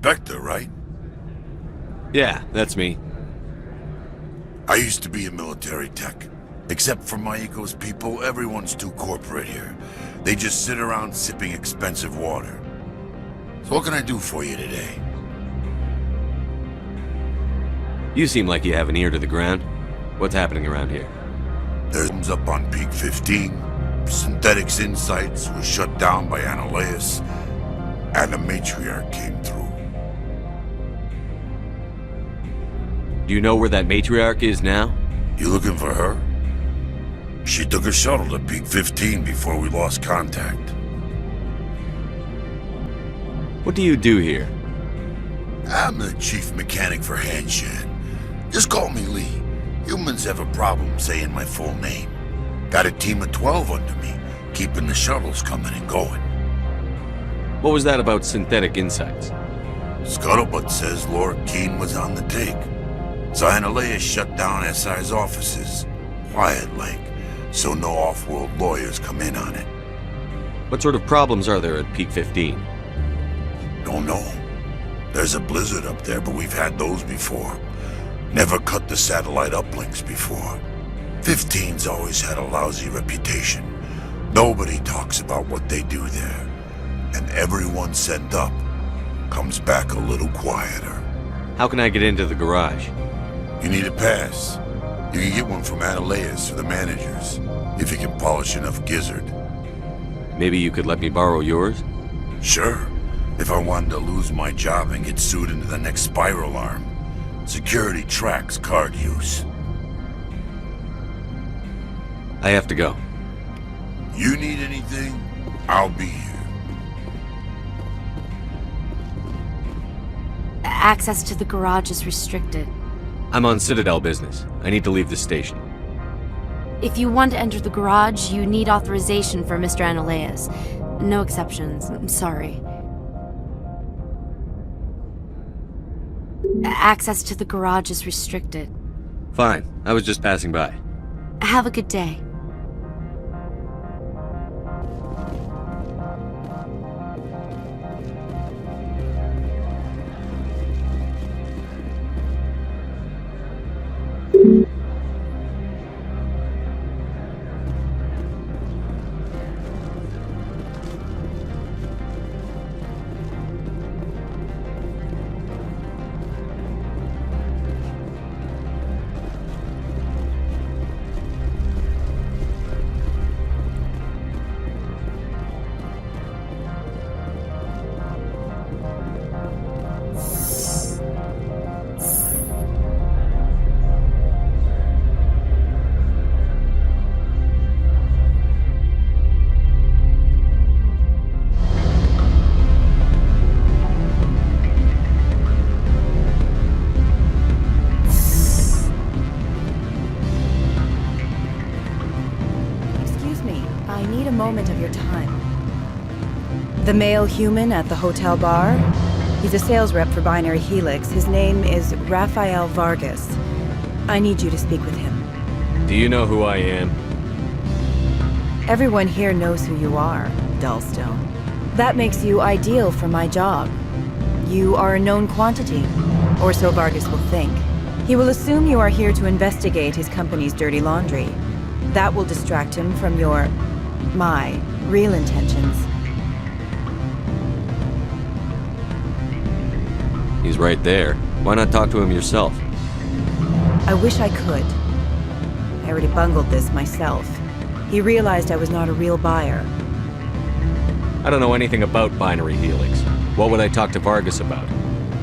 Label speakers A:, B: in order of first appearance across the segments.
A: Inspector, right?
B: Yeah, that's me.
A: I used to be a military tech. Except for my eco's people, everyone's too corporate here. They just sit around sipping expensive water. So what can I do for you today?
B: You seem like you have an ear to the ground. What's happening around here?
A: There's up on Peak 15. Synthetics Insights was shut down by Analeus, and a matriarch came through.
B: Do you know where that matriarch is now?
A: You looking for her? She took a shuttle to Peak 15 before we lost contact.
B: What do you do here?
A: I'm the chief mechanic for Hanshan. Just call me Lee. Humans have a problem saying my full name. Got a team of 12 under me, keeping the shuttles coming and going.
B: What was that about synthetic insights?
A: Scuttlebutt says Lord Keene was on the take. So Analeus shut down SI's offices, quiet-like, so no off-world lawyers come in on it.
B: What sort of problems are there at Peak 15?
A: Don't know. There's a blizzard up there, but we've had those before. Never cut the satellite uplinks before. 15's always had a lousy reputation. Nobody talks about what they do there. And everyone sent up comes back a little quieter.
B: How can I get into the garage?
A: You need a pass. You can get one from Analeus or the managers, if you can polish enough gizzard.
B: Maybe you could let me borrow yours?
A: Sure, if I wanted to lose my job and get sued into the next spiral arm. Security tracks card use.
B: I have to go.
A: You need anything, I'll be here.
C: Access to the garage is restricted.
B: I'm on Citadel business. I need to leave the station.
C: If you want to enter the garage, you need authorization for Mr. Analeus. No exceptions, I'm sorry. Access to the garage is restricted.
B: Fine. I was just passing by.
C: Have a good day.
D: Moment of your time. The male human at the hotel bar? He's a sales rep for Binary Helix. His name is Rafael Vargas. I need you to speak with him.
B: Do you know who I am?
D: Everyone here knows who you are, Dullstone. That makes you ideal for my job. You are a known quantity, or so Vargas will think. He will assume you are here to investigate his company's dirty laundry. That will distract him from my real intentions.
B: He's right there. Why not talk to him yourself?
D: I wish I could. I already bungled this myself. He realized I was not a real buyer.
B: I don't know anything about Binary Helix. What would I talk to Vargas about?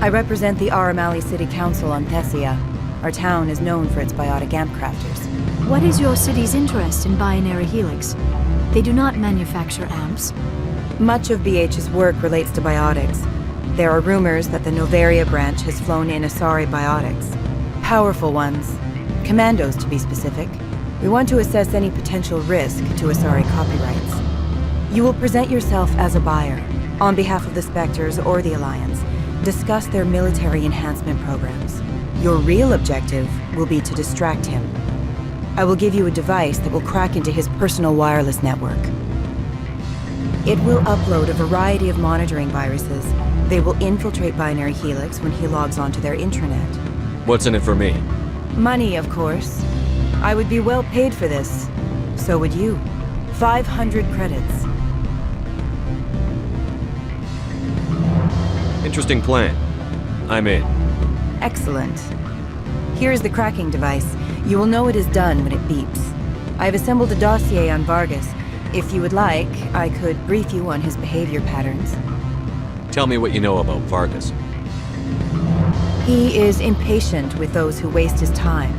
D: I represent the Aramali City Council on Thessia. Our town is known for its biotic amp crafters.
E: What is your city's interest in Binary Helix? They do not manufacture amps.
D: Much of BH's work relates to biotics. There are rumors that the Novaria branch has flown in Asari biotics. Powerful ones. Commandos, to be specific. We want to assess any potential risk to Asari copyrights. You will present yourself as a buyer, on behalf of the Spectres or the Alliance. Discuss their military enhancement programs. Your real objective will be to distract him. I will give you a device that will crack into his personal wireless network. It will upload a variety of monitoring viruses. They will infiltrate Binary Helix when he logs onto their intranet.
B: What's in it for me?
D: Money, of course. I would be well paid for this. So would you. 500 credits.
B: Interesting plan. I'm in.
D: Excellent. Here's the cracking device. You will know it is done when it beeps. I have assembled a dossier on Vargas. If you would like, I could brief you on his behavior patterns.
B: Tell me what you know about Vargas.
D: He is impatient with those who waste his time.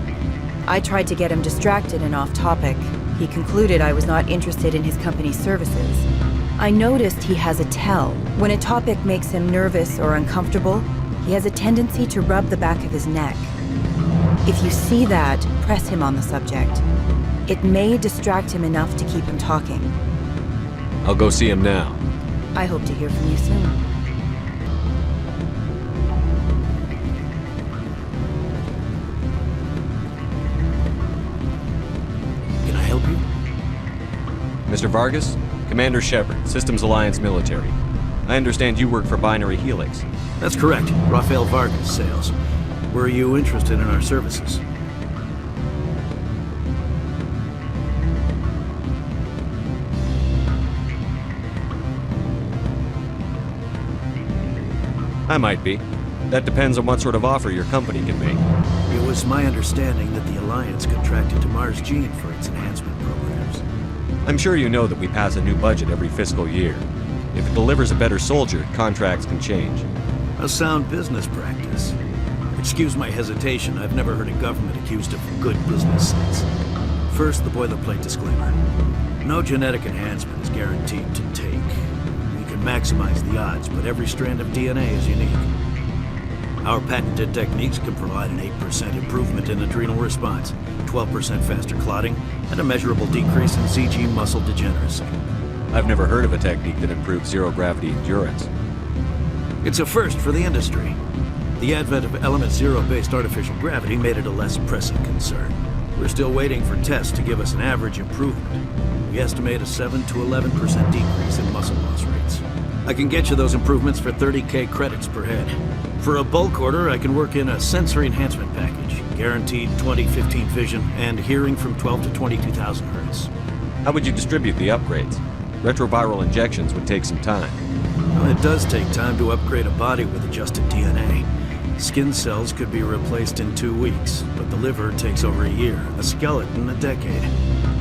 D: I tried to get him distracted and off topic. He concluded I was not interested in his company's services. I noticed he has a tell. When a topic makes him nervous or uncomfortable, he has a tendency to rub the back of his neck. If you see that, press him on the subject. It may distract him enough to keep him talking.
B: I'll go see him now.
D: I hope to hear from you soon.
F: Can I help you?
B: Mr. Vargas? Commander Shepard, Systems Alliance Military. I understand you work for Binary Helix.
F: That's correct. Rafael Vargas, sales. Were you interested in our services?
B: I might be. That depends on what sort of offer your company can make.
F: It was my understanding that the Alliance contracted to Mars Gene for its enhancement programs.
B: I'm sure you know that we pass a new budget every fiscal year. If it delivers a better soldier, contracts can change.
F: A sound business practice. Excuse my hesitation, I've never heard a government accused of good business sense. First, the boilerplate disclaimer. No genetic enhancement is guaranteed to take. We can maximize the odds, but every strand of DNA is unique. Our patented techniques can provide an 8% improvement in adrenal response, 12% faster clotting, and a measurable decrease in CG muscle degeneracy.
B: I've never heard of a technique that improves zero-gravity endurance.
F: It's a first for the industry. The advent of element zero-based artificial gravity made it a less pressing concern. We're still waiting for tests to give us an average improvement. We estimate a 7 to 11% decrease in muscle loss rates. I can get you those improvements for 30K credits per head. For a bulk order, I can work in a sensory enhancement package, guaranteed 20/15 vision, and hearing from 12 to 22,000 hertz.
B: How would you distribute the upgrades? Retroviral injections would take some time.
F: Well, it does take time to upgrade a body with adjusted DNA. Skin cells could be replaced in 2 weeks, but the liver takes over a year, a skeleton a decade.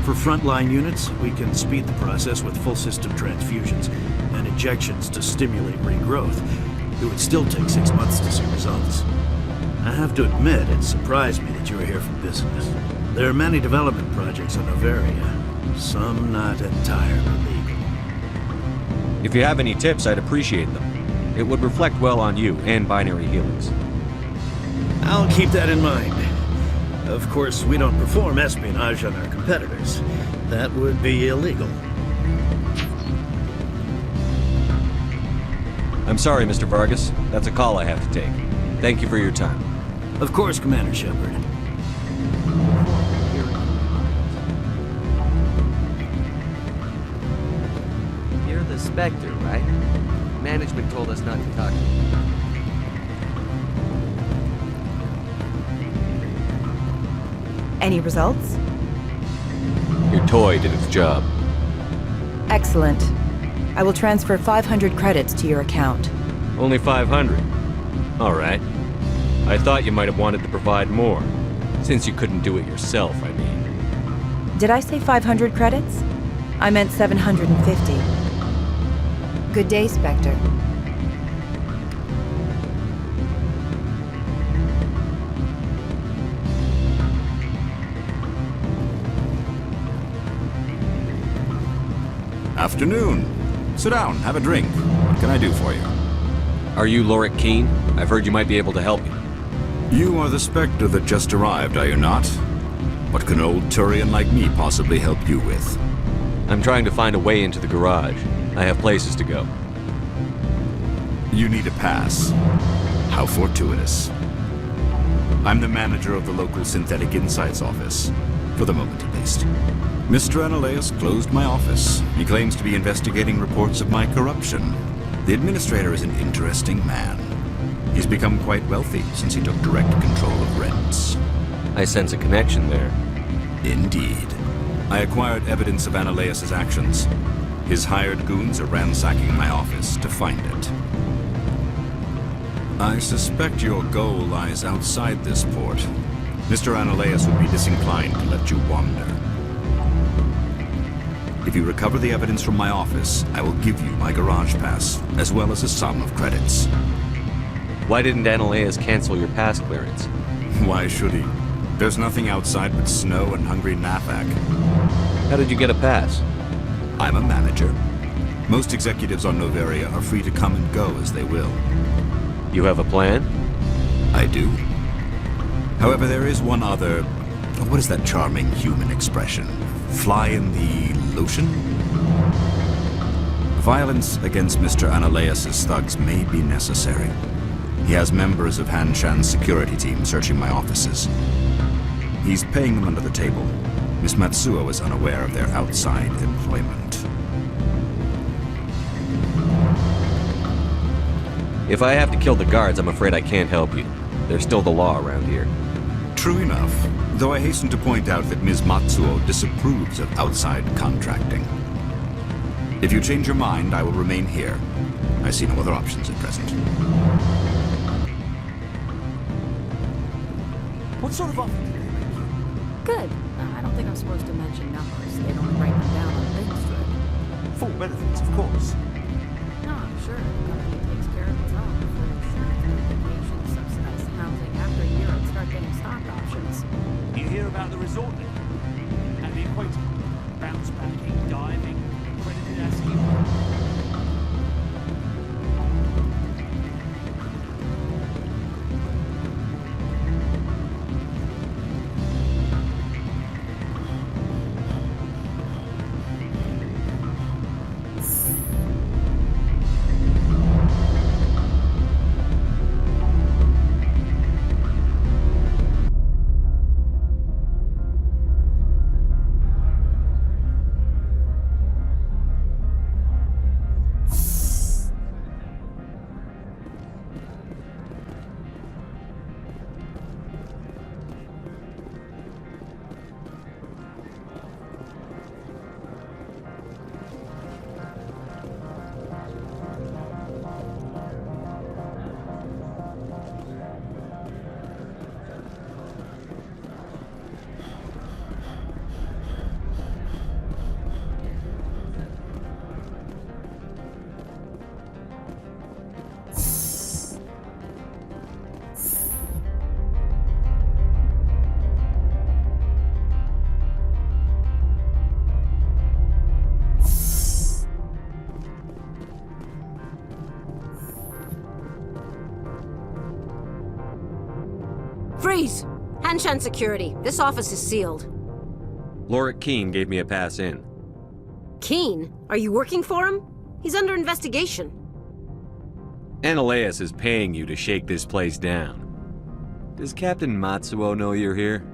F: For frontline units, we can speed the process with full system transfusions and injections to stimulate regrowth. It would still take 6 months to see results. I have to admit, it surprised me that you were here for business. There are many development projects on Novaria, some not entirely legal.
B: If you have any tips, I'd appreciate them. It would reflect well on you and Binary Helix.
F: I'll keep that in mind. Of course, we don't perform espionage on our competitors. That would be illegal.
B: I'm sorry, Mr. Vargas. That's a call I have to take. Thank you for your time.
F: Of course, Commander Shepard.
G: You're the Spectre, right? Management told us not to talk to you.
D: Any results?
B: Your toy did its job.
D: Excellent. I will transfer 500 credits to your account.
B: Only 500. All right. I thought you might have wanted to provide more. Since you couldn't do it yourself, I mean.
D: Did I say 500 credits? I meant 750. Good day, Spectre.
H: Afternoon. Sit down, have a drink. What can I do for you?
B: Are you Lorik Keene? I've heard you might be able to help me.
H: You are the Spectre that just arrived, are you not? What can an old Turian like me possibly help you with?
B: I'm trying to find a way into the garage. I have places to go.
H: You need a pass. How fortuitous. I'm the manager of the local Synthetic Insights office. For the moment, at least. Mr. Analaeus closed my office. He claims to be investigating reports of my corruption. The administrator is an interesting man. He's become quite wealthy since he took direct control of rents.
B: I sense a connection there.
H: Indeed. I acquired evidence of Analaeus' actions. His hired goons are ransacking my office to find it. I suspect your goal lies outside this port. Mr. Analaeus would be disinclined to let you wander. If you recover the evidence from my office, I will give you my garage pass, as well as a sum of credits.
B: Why didn't Analaeus cancel your pass clearance?
H: Why should he? There's nothing outside but snow and hungry Nafak.
B: How did you get a pass?
H: I'm a manager. Most executives on Noveria are free to come and go as they will.
B: You have a plan?
H: I do. However, there is one other... What is that charming human expression? Fly in the lotion? Violence against Mr. Analaeus' thugs may be necessary. He has members of Han Shan's security team searching my offices. He's paying them under the table. Miss Matsuo is unaware of their outside employment.
B: If I have to kill the guards, I'm afraid I can't help you. There's still the law around here.
H: True enough, though I hasten to point out that Ms. Matsuo disapproves of outside contracting. If you change your mind, I will remain here. I see no other options at present.
I: What sort of offer did they make you?
E: Good. I don't think I'm supposed to mention numbers. They don't write them down on things, right?
I: Full benefits, of course.
E: No, I'm sure. The company takes care of its own. For insurance, vacation, subsidized housing. After a year, I'd start getting stock options.
I: You hear about the resort then? And the equator? Bounce backing, diving, accredited as you.
J: Freeze! Hanshan Security. This office is sealed.
B: Lorik Keene gave me a pass in.
J: Keene? Are you working for him? He's under investigation.
B: Analaeus is paying you to shake this place down. Does Captain Matsuo know you're here?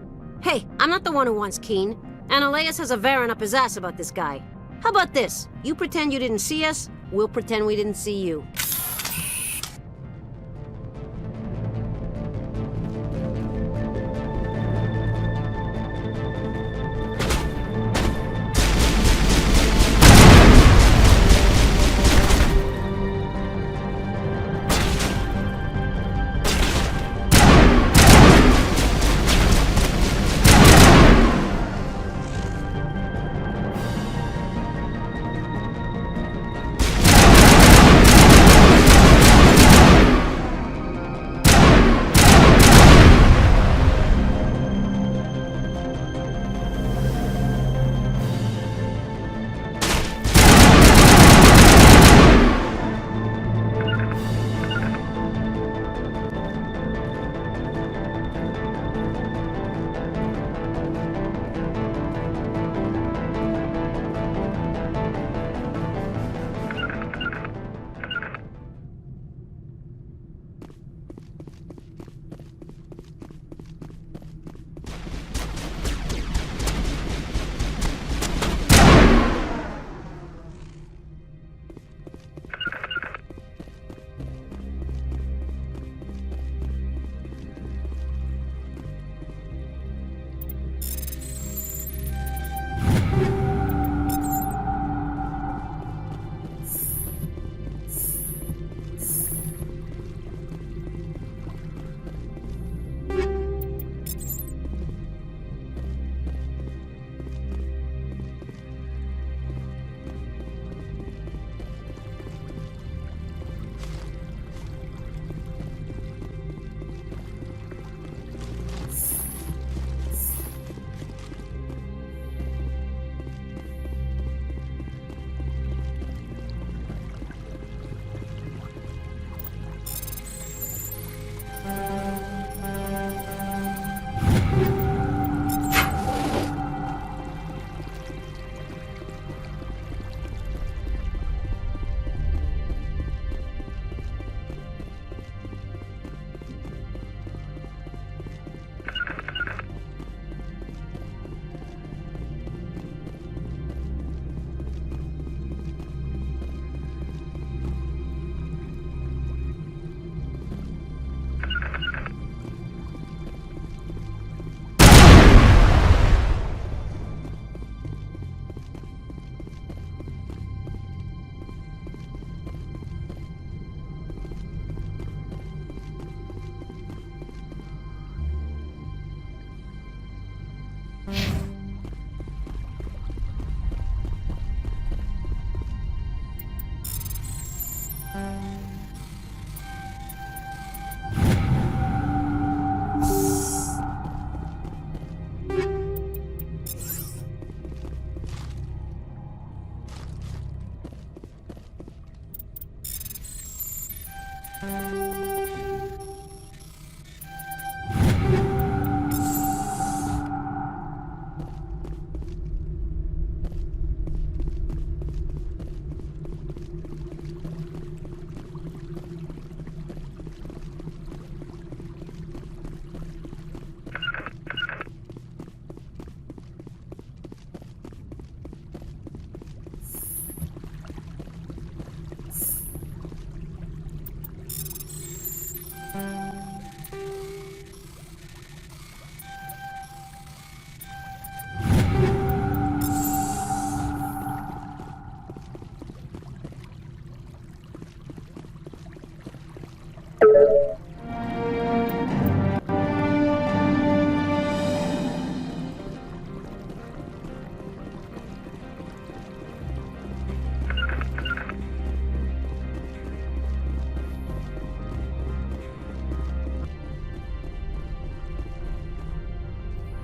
J: Hey, I'm not the one who wants Keene. Analaeus has a Varen up his ass about this guy. How about this? You pretend you didn't see us, we'll pretend we didn't see you.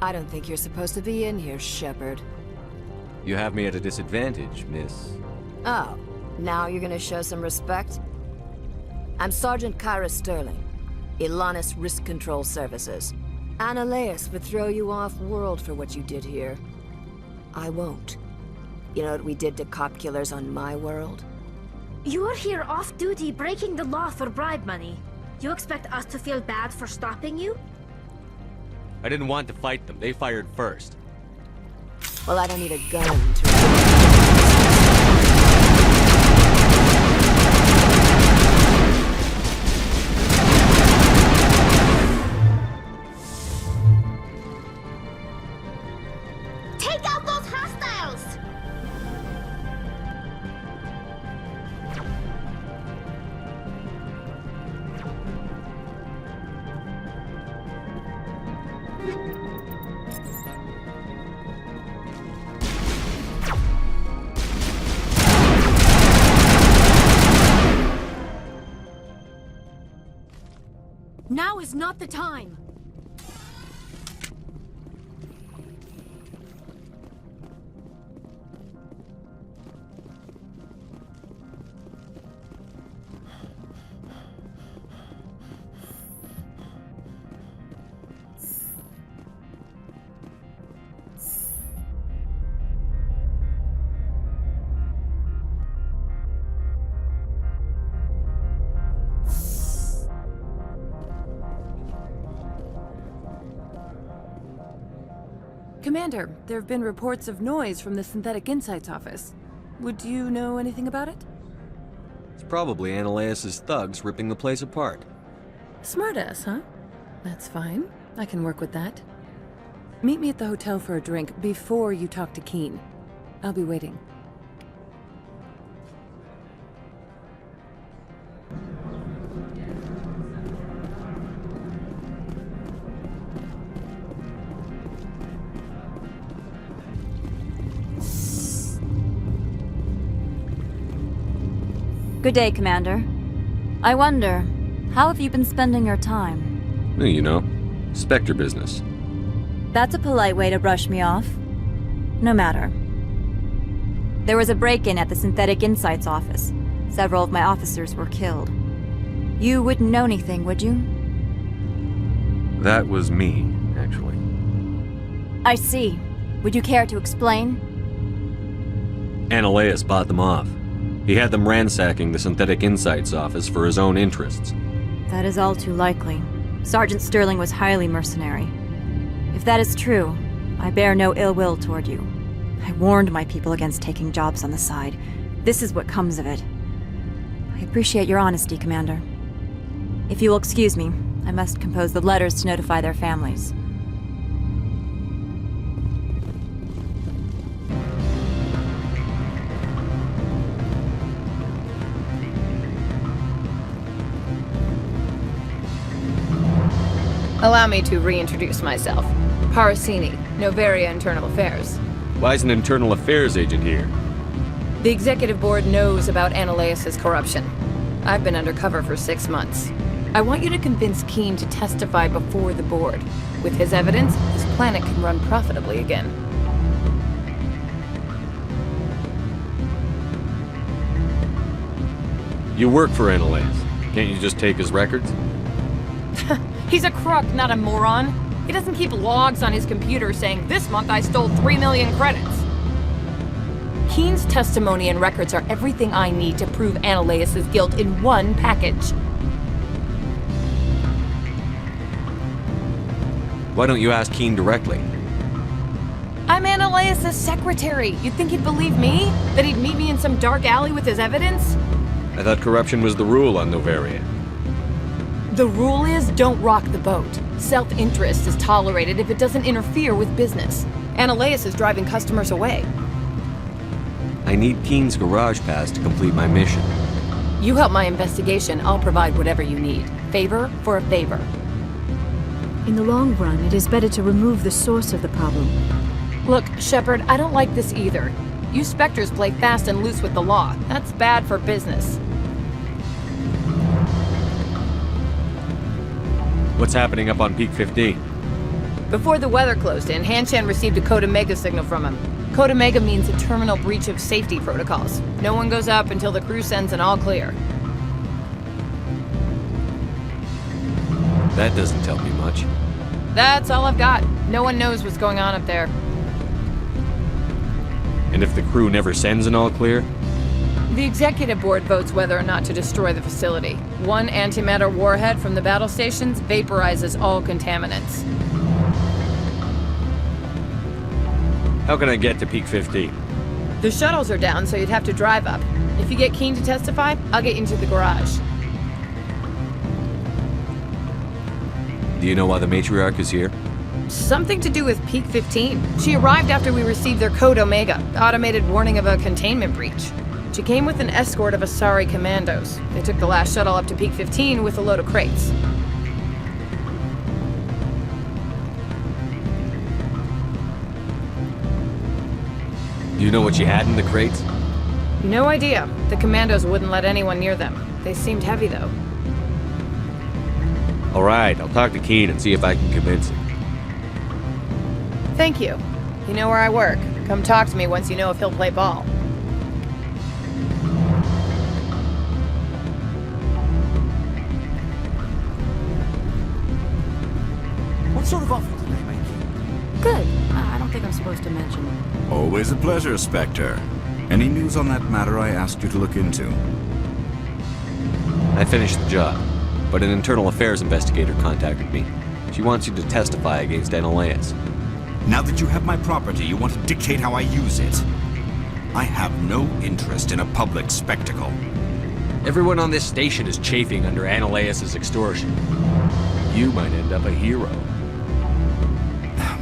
E: I don't think you're supposed to be in here, Shepard.
B: You have me at a disadvantage, miss.
E: Oh, now you're gonna show some respect? I'm Sergeant Kyra Sterling, Ilanis Risk Control Services. Analeas would throw you off-world for what you did here. I won't. You know what we did to cop killers on my world?
K: You're here off-duty breaking the law for bribe money. You expect us to feel bad for stopping you?
B: I didn't want to fight them. They fired first.
E: Well, I don't need a gun to...
K: Take out those hostiles!
C: Now is not the time!
D: Commander, there have been reports of noise from the Synthetic Insights office. Would you know anything about it?
B: It's probably Analeas' thugs ripping the place apart.
D: Smartass, huh? That's fine. I can work with that. Meet me at the hotel for a drink before you talk to Keen. I'll be waiting.
C: Good day, Commander. I wonder, how have you been spending your time?
B: You know, Spectre business.
C: That's a polite way to brush me off. No matter. There was a break-in at the Synthetic Insights office. Several of my officers were killed. You wouldn't know anything, would you?
B: That was me, actually.
C: I see. Would you care to explain?
B: Analeas bought them off. He had them ransacking the Synthetic Insights office for his own interests.
C: That is all too likely. Sergeant Sterling was highly mercenary. If that is true, I bear no ill will toward you. I warned my people against taking jobs on the side. This is what comes of it. I appreciate your honesty, Commander. If you will excuse me, I must compose the letters to notify their families.
E: Allow me to reintroduce myself. Parasini, Novaria Internal Affairs.
B: Why is an internal affairs agent here?
E: The executive board knows about Analeas' corruption. I've been undercover for 6 months. I want you to convince Keen to testify before the board. With his evidence, this planet can run profitably again.
B: You work for Analeas. Can't you just take his records?
L: He's a crook, not a moron. He doesn't keep logs on his computer saying, "This month I stole 3 million credits." Keen's testimony and records are everything I need to prove Ananias' guilt in one package.
B: Why don't you ask Keen directly?
L: I'm Ananias' secretary. You'd think he'd believe me? That he'd meet me in some dark alley with his evidence?
B: I thought corruption was the rule on Novaria.
L: The rule is, don't rock the boat. Self-interest is tolerated if it doesn't interfere with business. Ananias is driving customers away.
B: I need Keen's garage pass to complete my mission.
L: You help my investigation, I'll provide whatever you need. Favor for a favor.
C: In the long run, it is better to remove the source of the problem.
L: Look, Shepard, I don't like this either. You Spectres play fast and loose with the law. That's bad for business.
B: What's happening up on Peak 15?
L: Before the weather closed in, Hanshan received a Code Omega signal from him. Code Omega means a terminal breach of safety protocols. No one goes up until the crew sends an all clear.
B: That doesn't tell me much.
L: That's all I've got. No one knows what's going on up there.
B: And if the crew never sends an all clear?
L: The executive board votes whether or not to destroy the facility. One antimatter warhead from the battle stations vaporizes all contaminants.
B: How can I get to Peak 15?
L: The shuttles are down, so you'd have to drive up. If you get Keen to testify, I'll get you into the garage.
B: Do you know why the matriarch is here?
L: Something to do with Peak 15. She arrived after we received their Code Omega, the automated warning of a containment breach. She came with an escort of Asari commandos. They took the last shuttle up to Peak 15 with a load of crates.
B: Do you know what she had in the crates?
L: No idea. The commandos wouldn't let anyone near them. They seemed heavy, though.
B: All right, I'll talk to Keen and see if I can convince him.
L: Thank you. You know where I work. Come talk to me once you know if he'll play ball.
I: What sort of offer did they make you?
C: Good. I don't think I'm supposed to mention.
H: Always a pleasure, Spectre. Any news on that matter I asked you to look into?
B: I finished the job, but an internal affairs investigator contacted me. She wants you to testify against Ananias.
H: Now that you have my property, you want to dictate how I use it. I have no interest in a public spectacle.
B: Everyone on this station is chafing under Ananias' extortion. You might end up a hero.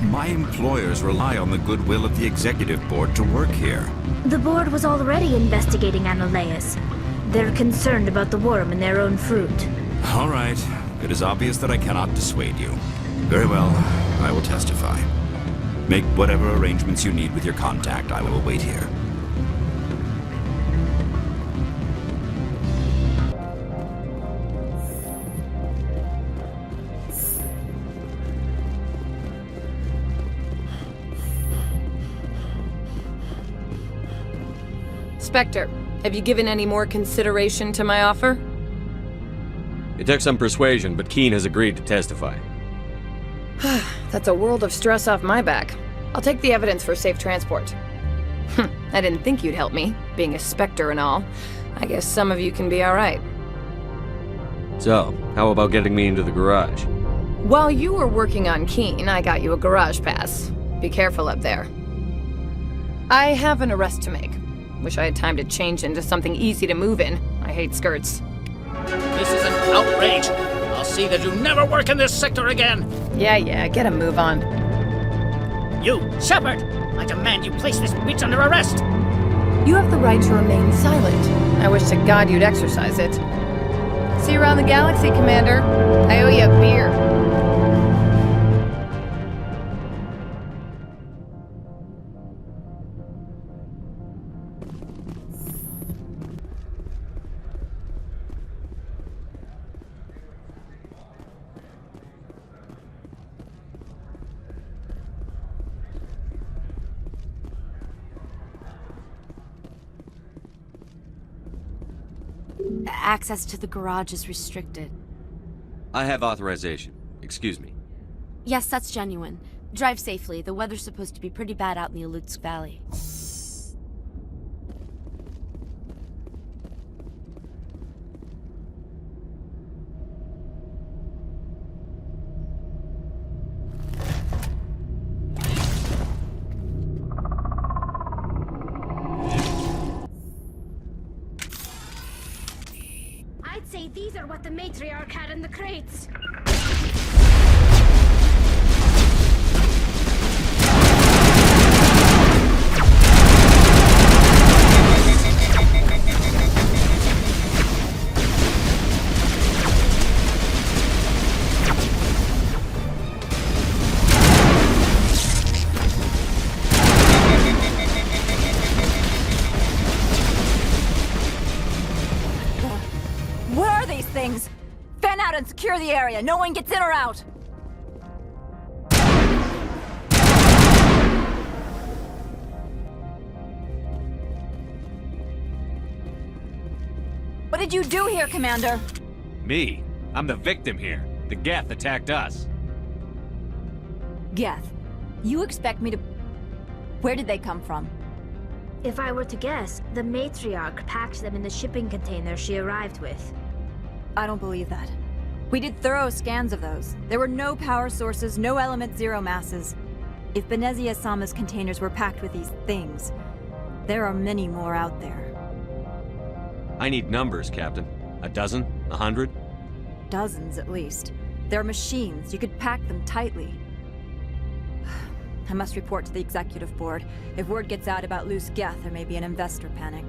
H: My employers rely on the goodwill of the executive board to work here.
K: The board was already investigating Ananias. They're concerned about the worm in their own fruit.
H: All right. It is obvious that I cannot dissuade you. Very well. I will testify. Make whatever arrangements you need with your contact. I will wait here.
L: Spectre, have you given any more consideration to my offer?
B: It took some persuasion, but Keen has agreed to testify.
L: That's a world of stress off my back. I'll take the evidence for safe transport. I didn't think you'd help me, being a Spectre and all. I guess some of you can be alright.
B: So, how about getting me into the garage?
L: While you were working on Keen, I got you a garage pass. Be careful up there. I have an arrest to make. Wish I had time to change into something easy to move in. I hate skirts.
I: This is an outrage. I'll see that you never work in this sector again.
L: Yeah, get a move on.
I: You, Shepard! I demand you place this bitch under arrest!
L: You have the right to remain silent. I wish to God you'd exercise it. See you around the galaxy, Commander. I owe you a beer.
C: Access to the garage is restricted.
B: I have authorization. Excuse me.
M: Yes, that's genuine. Drive safely. The weather's supposed to be pretty bad out in the Alutsk Valley.
K: I'd say these are what the matriarch had in the crates.
C: What are these things? Fan out and secure the area. No one gets in or out. What did you do here, Commander?
B: Me? I'm the victim here. The Geth attacked us.
C: Geth, you expect me to... Where did they come from?
K: If I were to guess, the matriarch packed them in the shipping container she arrived with.
C: I don't believe that. We did thorough scans of those. There were no power sources, no element zero masses. If Benezia Sama's containers were packed with these things, there are many more out there.
B: I need numbers, Captain. A dozen? 100?
C: Dozens, at least. They're machines. You could pack them tightly. I must report to the executive board. If word gets out about loose Geth, there may be an investor panic.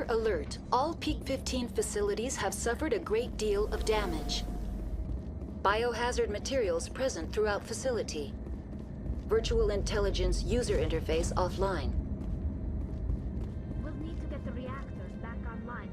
N: Sector alert. All Peak 15 facilities have suffered a great deal of damage. Biohazard materials present throughout facility. Virtual intelligence user interface offline.
K: We'll need to get the reactors back online.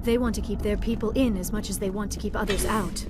K: They want to keep their people in as much as they want to keep others out.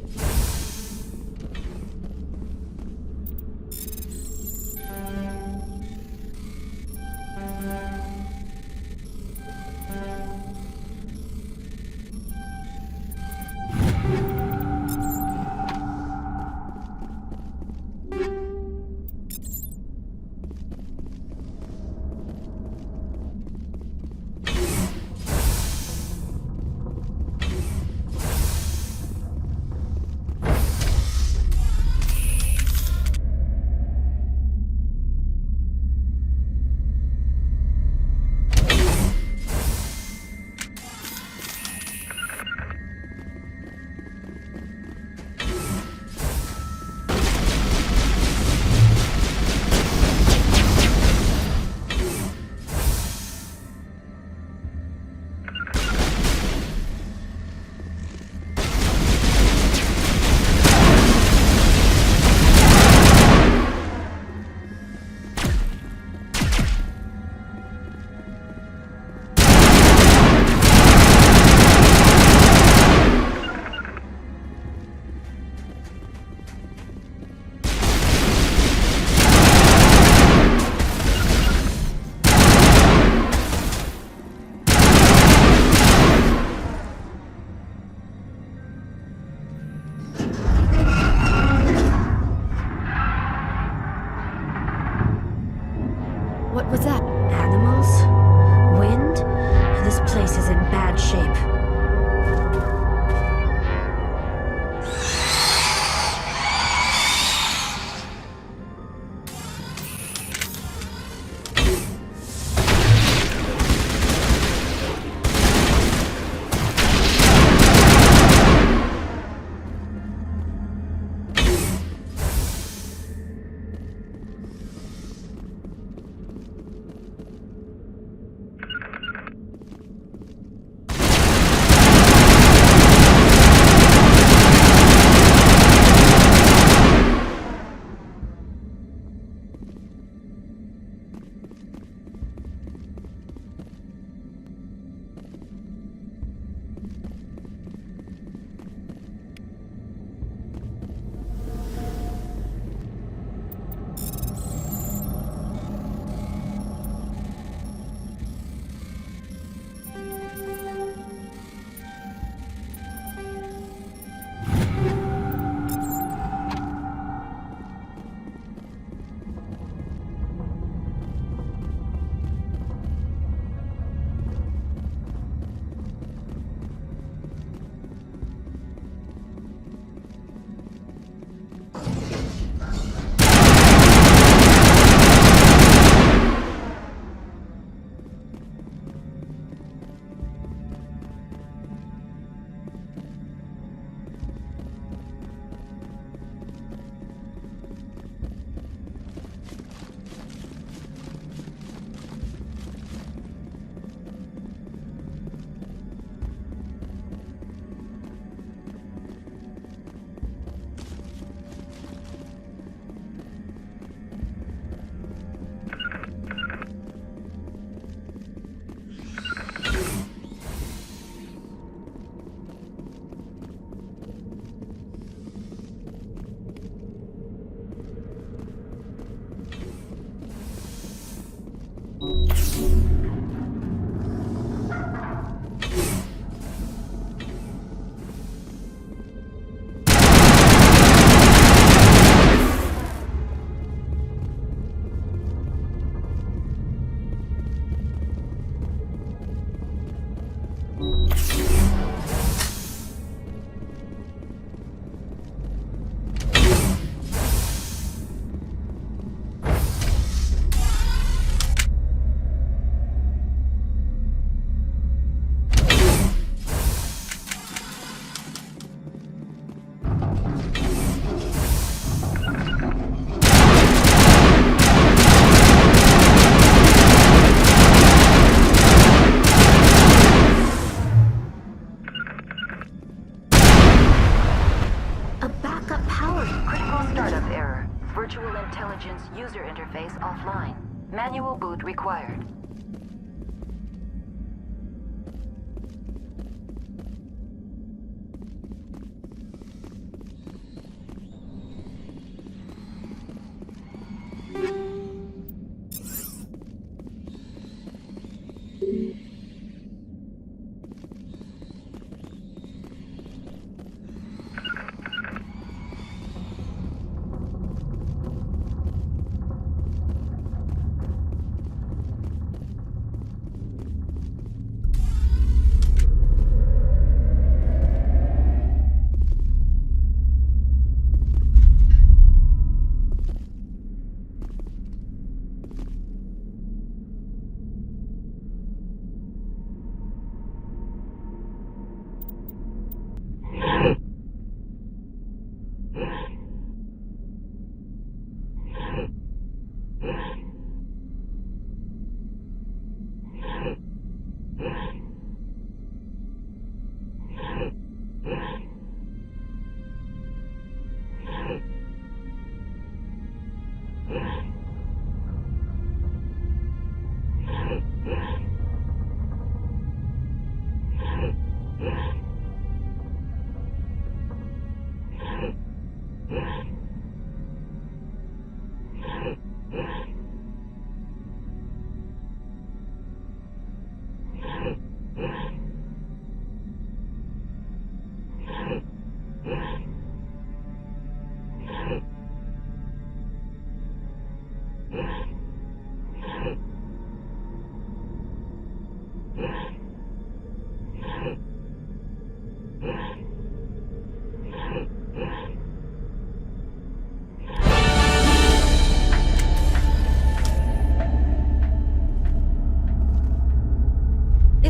N: Virtual intelligence user interface offline. Manual boot required.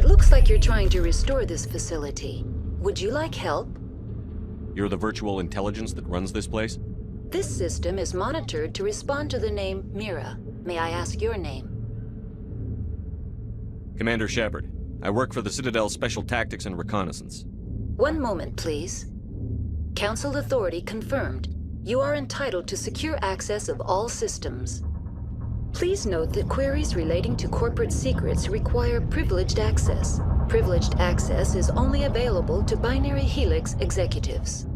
N: Looks like you're trying to restore this facility. Would you like help?
B: You're the virtual intelligence that runs this place?
N: This system is monitored to respond to the name Mira. May I ask your name?
B: Commander Shepard. I work for the Citadel Special Tactics and Reconnaissance.
N: One moment, please. Council authority confirmed. You are entitled to secure access of all systems. Please note that queries relating to corporate secrets require privileged access. Privileged access is only available to Binary Helix executives.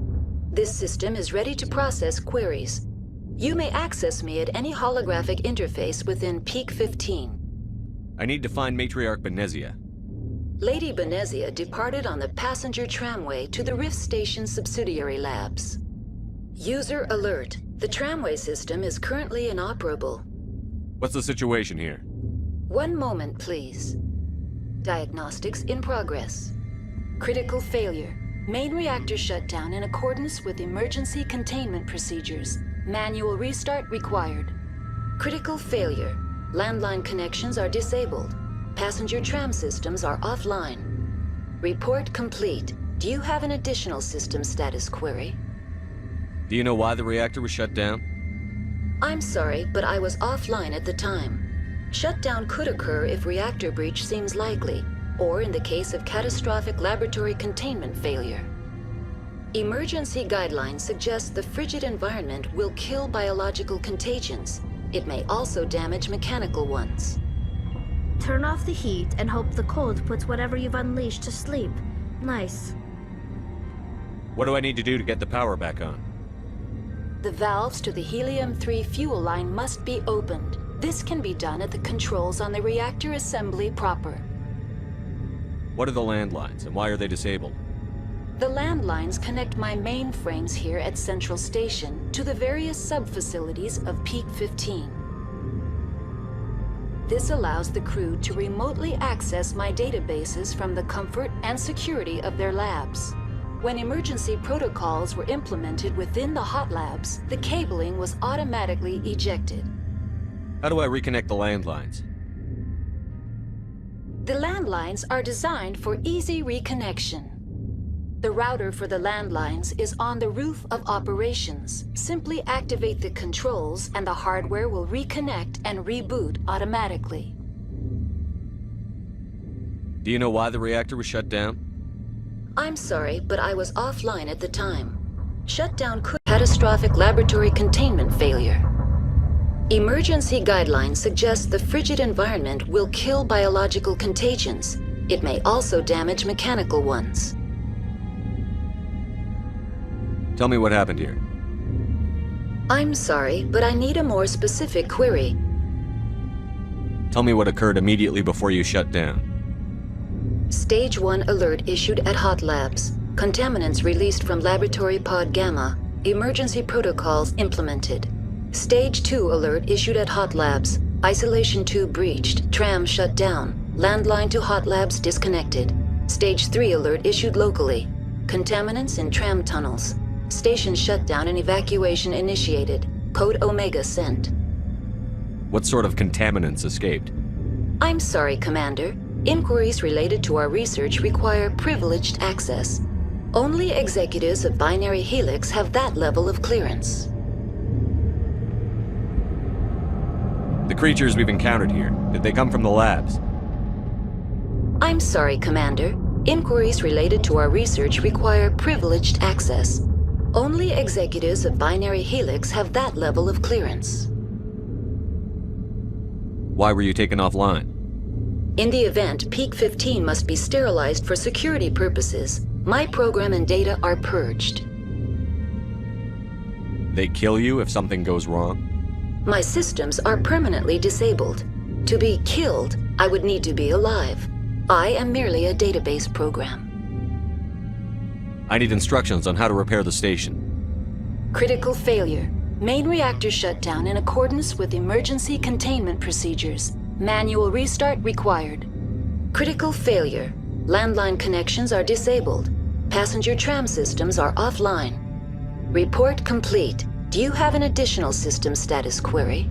N: This system is ready to process queries. You may access me at any holographic interface within Peak 15.
B: I need to find Matriarch Benezia.
N: Lady Benezia departed on the passenger tramway to the Rift Station subsidiary labs. User alert. The tramway system is currently inoperable.
B: What's the situation here?
N: One moment, please. Diagnostics in progress. Critical failure. Main reactor shut down in accordance with emergency containment procedures. Manual restart required. Critical failure. Landline connections are disabled. Passenger tram systems are offline. Report complete. Do you have an additional system status query?
B: Do you know why the reactor was shut down?
N: I'm sorry, but I was offline at the time. Shutdown could occur if reactor breach seems likely, or in the case of catastrophic laboratory containment failure. Emergency guidelines suggest the frigid environment will kill biological contagions. It may also damage mechanical ones.
K: Turn off the heat and hope the cold puts whatever you've unleashed to sleep. Nice.
B: What do I need to do to get the power back on?
N: The valves to the helium-3 fuel line must be opened. This can be done at the controls on the reactor assembly proper.
B: What are the landlines, and why are they disabled?
N: The landlines connect my mainframes here at Central Station to the various sub-facilities of Peak 15. This allows the crew to remotely access my databases from the comfort and security of their labs. When emergency protocols were implemented within the hot labs, the cabling was automatically ejected.
B: How do I reconnect the landlines?
N: The landlines are designed for easy reconnection. The router for the landlines is on the roof of operations. Simply activate the controls and the hardware will reconnect and reboot automatically.
B: Do you know why the reactor was shut down?
N: I'm sorry, but I was offline at the time. Shutdown could catastrophic laboratory containment failure. Emergency guidelines suggest the frigid environment will kill biological contagions. It may also damage mechanical ones.
B: Tell me what happened here.
N: I'm sorry, but I need a more specific query.
B: Tell me what occurred immediately before you shut down.
N: Stage 1 alert issued at Hot Labs. Contaminants released from Laboratory Pod Gamma. Emergency protocols implemented. Stage 2 alert issued at Hot Labs. Isolation tube breached. Tram shut down. Landline to Hot Labs disconnected. Stage 3 alert issued locally. Contaminants in tram tunnels. Station shutdown and evacuation initiated. Code Omega sent.
B: What sort of contaminants escaped?
N: I'm sorry, Commander. Inquiries related to our research require privileged access. Only executives of Binary Helix have that level of clearance.
B: The creatures we've encountered here, did they come from the labs?
N: I'm sorry, Commander. Inquiries related to our research require privileged access. Only executives of Binary Helix have that level of clearance.
B: Why were you taken offline?
N: In the event, Peak 15 must be sterilized for security purposes. My program and data are purged.
B: They kill you if something goes wrong?
N: My systems are permanently disabled. To be killed, I would need to be alive. I am merely a database program.
B: I need instructions on how to repair the station.
N: Critical failure. Main reactor shut down in accordance with emergency containment procedures. Manual restart required. Critical failure. Landline connections are disabled. Passenger tram systems are offline. Report complete. Do you have an additional system status query?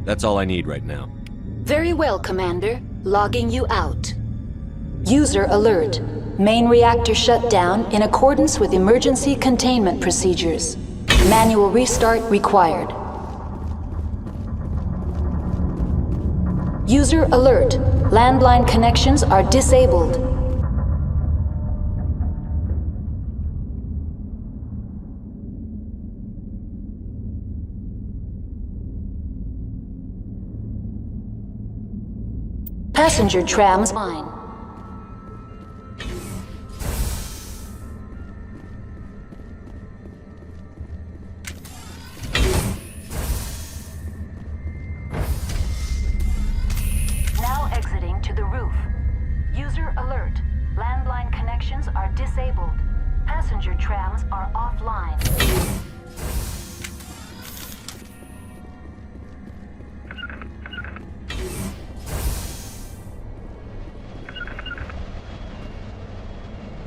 B: That's all I need right now.
N: Very well, Commander. Logging you out. User alert. Main reactor shut down in accordance with emergency containment procedures. Manual restart required. User alert. Landline connections are disabled. Passenger trams line. Now exiting to the roof. User alert. Landline connections are disabled. Passenger trams are offline.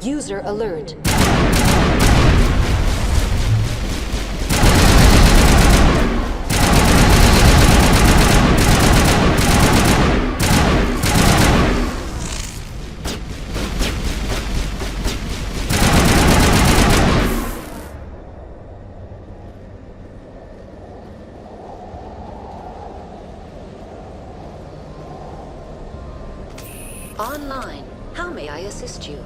N: User alert. Online. How may I assist you?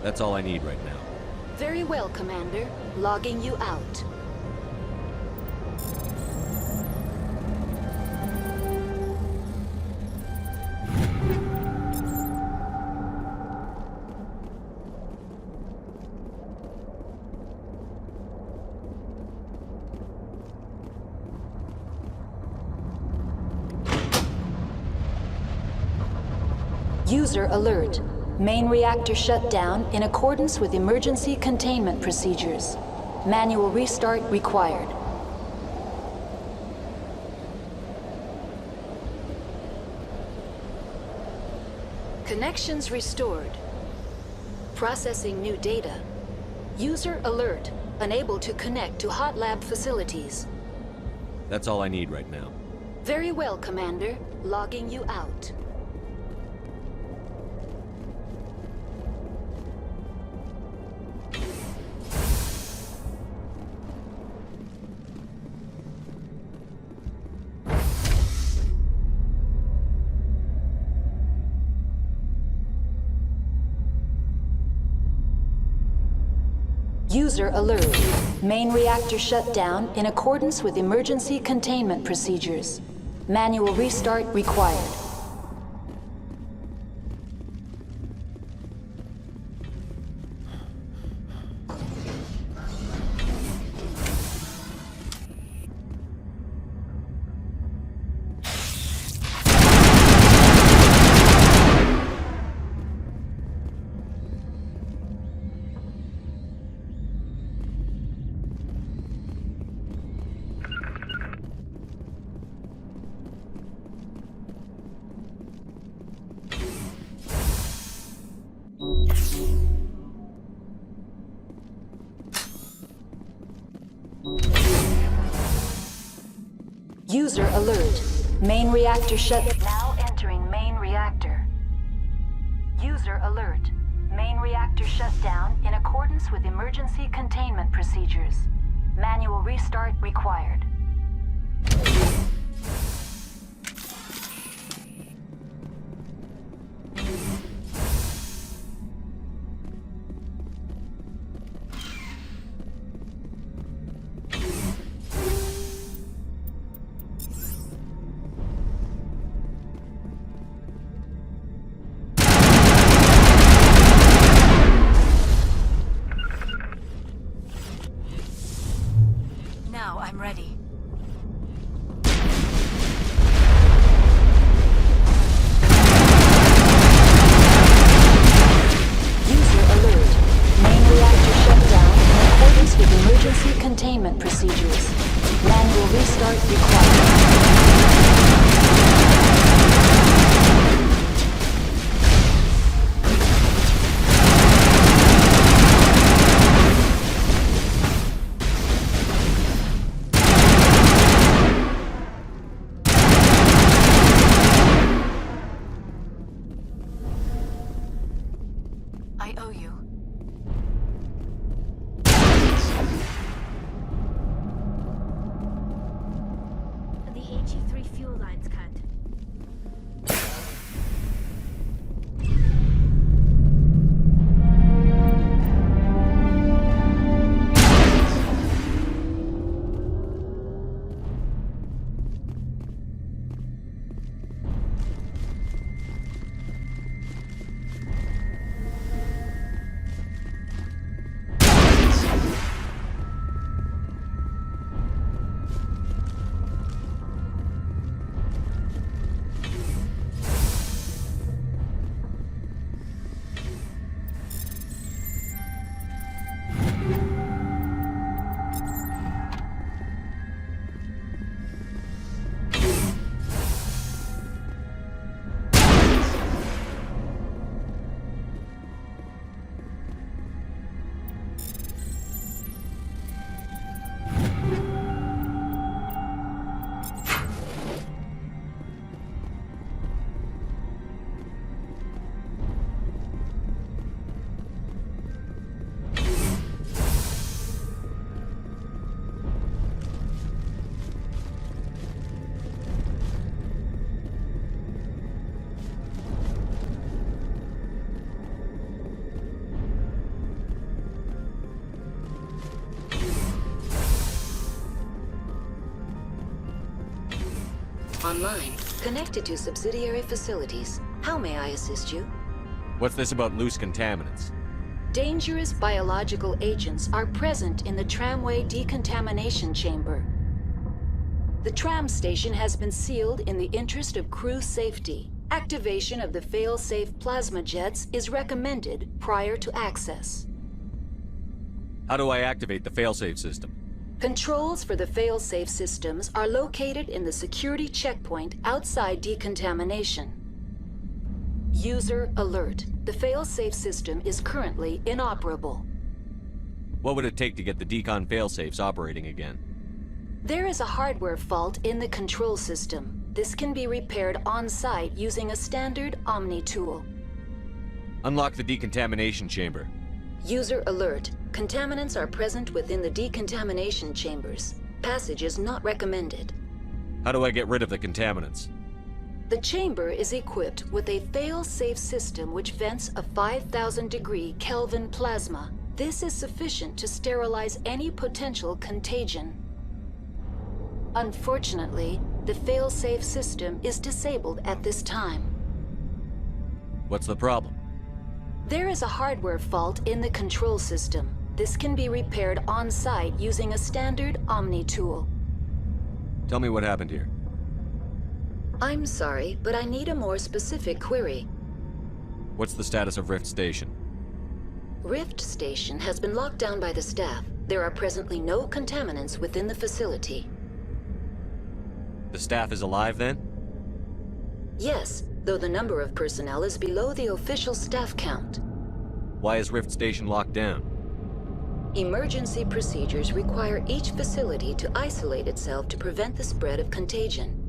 B: That's all I need right now.
N: Very well, Commander. Logging you out. User alert. Main reactor shut down in accordance with emergency containment procedures. Manual restart required. Connections restored. Processing new data. User alert. Unable to connect to hot lab facilities.
B: That's all I need right now.
N: Very well, Commander. Logging you out. User alert. Main reactor shut down in accordance with emergency containment procedures. Manual restart required. User alert. Main reactor shut. Now entering main reactor. User alert. Main reactor shut down in accordance with emergency containment procedures. Manual restart required.
C: Now I'm ready.
N: User alert. Main reactor shut down in accordance with emergency containment procedures. Manual restart required.
C: I owe you.
K: The HE3 fuel lines cut.
N: Online. Connected to subsidiary facilities. How may I assist you?
B: What's this about loose contaminants?
N: Dangerous biological agents are present in the tramway decontamination chamber. The tram station has been sealed in the interest of crew safety. Activation of the fail-safe plasma jets is recommended prior to access.
B: How do I activate the failsafe system?
N: Controls for the fail-safe systems are located in the security checkpoint outside decontamination. User alert. The fail-safe system is currently inoperable.
B: What would it take to get the decon failsafes operating again?
N: There is a hardware fault in the control system. This can be repaired on-site using a standard Omni tool.
B: Unlock the decontamination chamber.
N: User alert. Contaminants are present within the decontamination chambers. Passage is not recommended.
B: How do I get rid of the contaminants?
N: The chamber is equipped with a fail-safe system which vents a 5,000 degree Kelvin plasma. This is sufficient to sterilize any potential contagion. Unfortunately, the fail-safe system is disabled at this time.
B: What's the problem?
N: There is a hardware fault in the control system. This can be repaired on-site using a standard Omni tool.
B: Tell me what happened here.
N: I'm sorry, but I need a more specific query.
B: What's the status of Rift Station?
N: Rift Station has been locked down by the staff. There are presently no contaminants within the facility.
B: The staff is alive then?
N: Yes, though the number of personnel is below the official staff count.
B: Why is Rift Station locked down?
N: Emergency procedures require each facility to isolate itself to prevent the spread of contagion.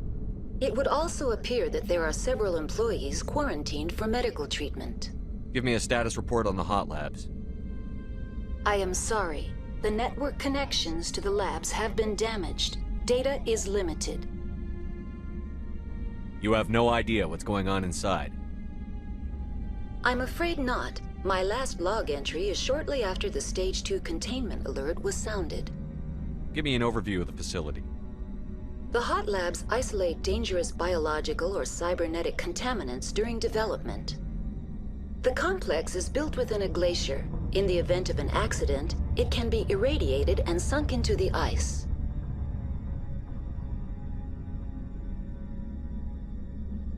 N: It would also appear that there are several employees quarantined for medical treatment.
B: Give me a status report on the hot labs.
N: I am sorry. The network connections to the labs have been damaged. Data is limited.
B: You have no idea what's going on inside.
N: I'm afraid not. My last log entry is shortly after the Stage 2 containment alert was sounded.
B: Give me an overview of the facility.
N: The hot labs isolate dangerous biological or cybernetic contaminants during development. The complex is built within a glacier. In the event of an accident, it can be irradiated and sunk into the ice.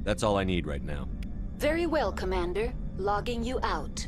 B: That's all I need right now.
N: Very well, Commander. Logging you out.